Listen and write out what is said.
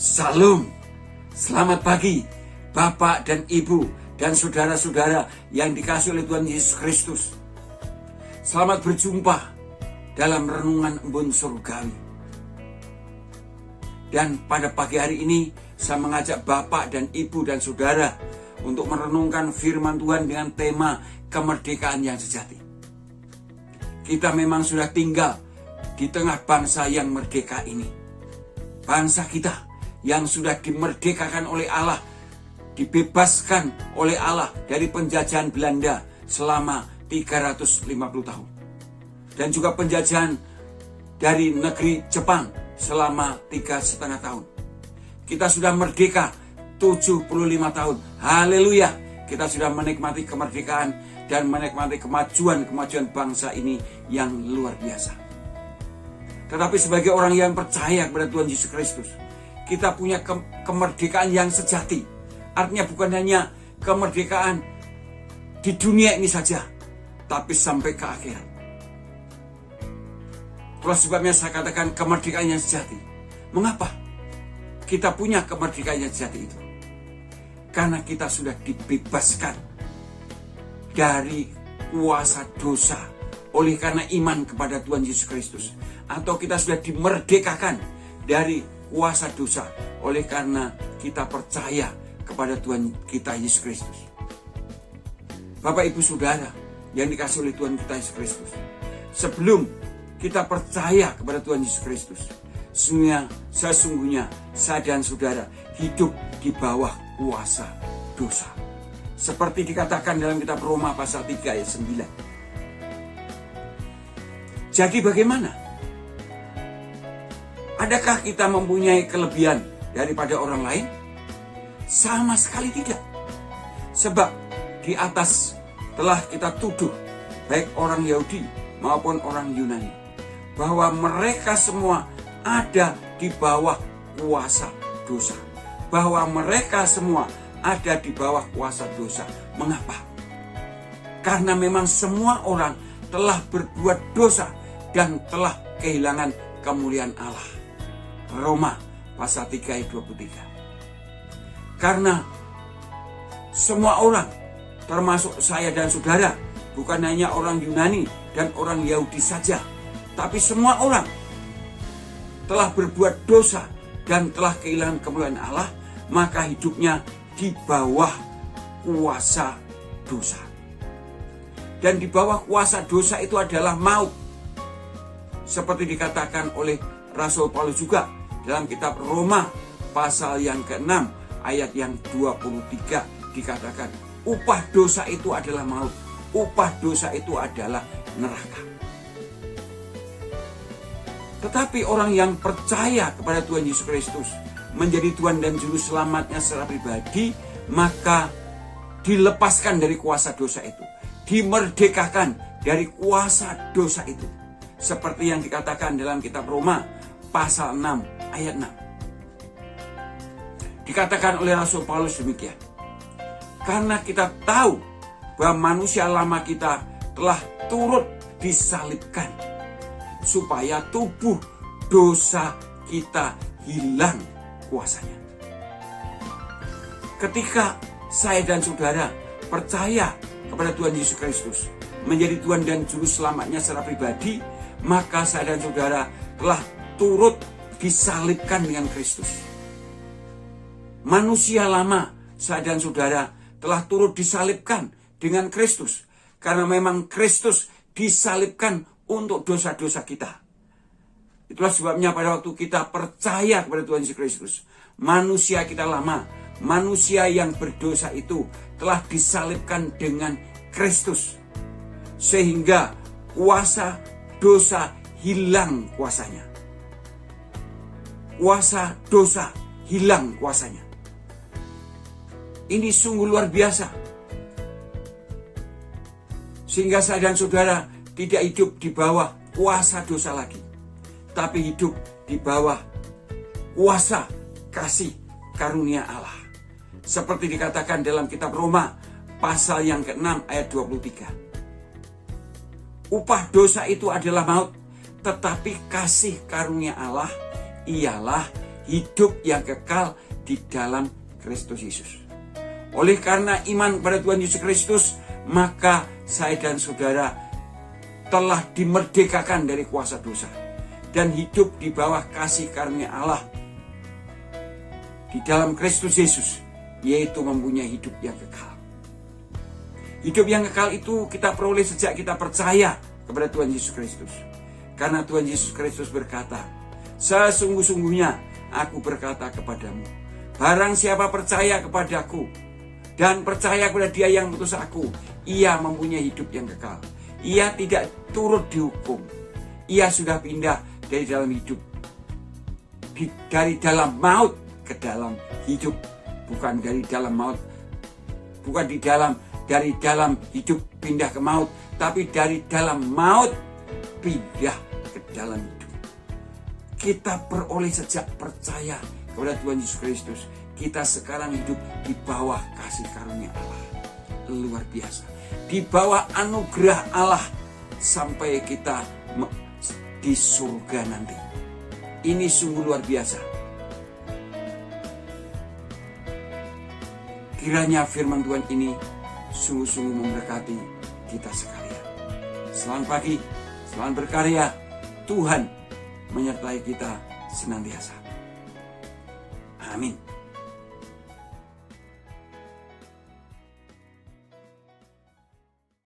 Salam, selamat pagi Bapak dan Ibu dan saudara-saudara yang dikasihi oleh Tuhan Yesus Kristus. Selamat berjumpa dalam renungan embun surgawi. Dan pada pagi hari ini saya mengajak Bapak dan Ibu dan saudara untuk merenungkan firman Tuhan dengan tema kemerdekaan yang sejati. Kita memang sudah tinggal di tengah bangsa yang merdeka ini. Bangsa kita yang sudah dimerdekakan oleh Allah, dibebaskan oleh Allah dari penjajahan Belanda selama 350 tahun. Dan juga penjajahan dari negeri Jepang selama 3,5 tahun. Kita sudah merdeka 75 tahun. Haleluya. Kita sudah menikmati kemerdekaan dan menikmati kemajuan bangsa ini yang luar biasa. Tetapi sebagai orang yang percaya kepada Tuhan Yesus Kristus, kita punya kemerdekaan yang sejati. Artinya bukan hanya kemerdekaan di dunia ini saja, tapi sampai ke akhirat. Itulah sebabnya saya katakan kemerdekaan yang sejati. Mengapa kita punya kemerdekaan yang sejati itu? Karena kita sudah dibebaskan dari kuasa dosa oleh karena iman kepada Tuhan Yesus Kristus. Atau kita sudah dimerdekakan dari kuasa dosa oleh karena kita percaya kepada Tuhan kita Yesus Kristus. Bapak Ibu Saudara yang dikasihi oleh Tuhan kita Yesus Kristus, sebelum kita percaya kepada Tuhan Yesus Kristus, sesungguhnya saya dan saudara hidup di bawah kuasa dosa. Seperti dikatakan dalam kitab Roma pasal 3 ayat 9. Jadi bagaimana? Adakah kita mempunyai kelebihan daripada orang lain? Sama sekali tidak. Sebab di atas telah kita tuduh baik orang Yahudi maupun orang Yunani bahwa mereka semua ada di bawah kuasa dosa. Bahwa mereka semua ada di bawah kuasa dosa. Mengapa? Karena memang semua orang telah berbuat dosa dan telah kehilangan kemuliaan Allah. Roma pasal 3 ayat 23. Karena semua orang, termasuk saya dan saudara, bukan hanya orang Yunani dan orang Yahudi saja, tapi semua orang telah berbuat dosa dan telah kehilangan kemuliaan Allah, maka hidupnya di bawah kuasa dosa. Dan di bawah kuasa dosa itu adalah maut. Seperti dikatakan oleh Rasul Paulus juga dalam kitab Roma pasal yang ke-6 ayat yang 23 dikatakan upah dosa itu adalah maut. Upah dosa itu adalah neraka. Tetapi orang yang percaya kepada Tuhan Yesus Kristus menjadi Tuhan dan Juru Selamatnya secara pribadi, maka dilepaskan dari kuasa dosa itu. Dimerdekakan dari kuasa dosa itu. Seperti yang dikatakan dalam kitab Roma pasal 6 ayat 6. Dikatakan oleh Rasul Paulus demikian. Karena kita tahu bahwa manusia lama kita telah turut disalibkan supaya tubuh dosa kita hilang kuasanya. Ketika saya dan saudara percaya kepada Tuhan Yesus Kristus menjadi Tuhan dan Juru Selamatnya secara pribadi, maka saya dan saudara telah turut disalibkan dengan Kristus. Manusia lama, saya dan saudara telah turut disalibkan dengan Kristus. Karena memang Kristus disalibkan untuk dosa-dosa kita. Itulah sebabnya pada waktu kita percaya kepada Tuhan Yesus Kristus, manusia kita lama, manusia yang berdosa itu telah disalibkan dengan Kristus. Sehingga kuasa dosa hilang kuasanya. Kuasa dosa hilang kuasanya. Ini sungguh luar biasa. Sehingga saya dan saudara tidak hidup di bawah kuasa dosa lagi, tapi hidup di bawah kuasa kasih karunia Allah. Seperti dikatakan dalam kitab Roma pasal yang ke-6 ayat 23. Upah dosa itu adalah maut, tetapi kasih karunia Allah ialah hidup yang kekal di dalam Kristus Yesus. Oleh karena iman kepada Tuhan Yesus Kristus, maka saya dan saudara telah dimerdekakan dari kuasa dosa dan hidup di bawah kasih karunia Allah di dalam Kristus Yesus, yaitu mempunyai hidup yang kekal. Hidup yang kekal itu kita peroleh sejak kita percaya kepada Tuhan Yesus Kristus. Karena Tuhan Yesus Kristus berkata, sesungguh-sungguhnya aku berkata kepadamu, barang siapa percaya kepadaku dan percaya kepada Dia yang mengutus aku, ia mempunyai hidup yang kekal. Ia tidak turut dihukum. Ia sudah pindah dari dalam hidup, dari dalam maut ke dalam hidup. Bukan dari dalam maut, bukan dari dalam hidup pindah ke maut, tapi dari dalam maut pindah ke dalam hidup. Kita peroleh sejak percaya kepada Tuhan Yesus Kristus. Kita sekarang hidup di bawah kasih karunia Allah. Luar biasa. Di bawah anugerah Allah sampai kita di surga nanti. Ini sungguh luar biasa. Kiranya firman Tuhan ini sungguh-sungguh memberkati kita sekalian. Selamat pagi, selamat berkarya. Tuhan menyertai kita senantiasa. Amin.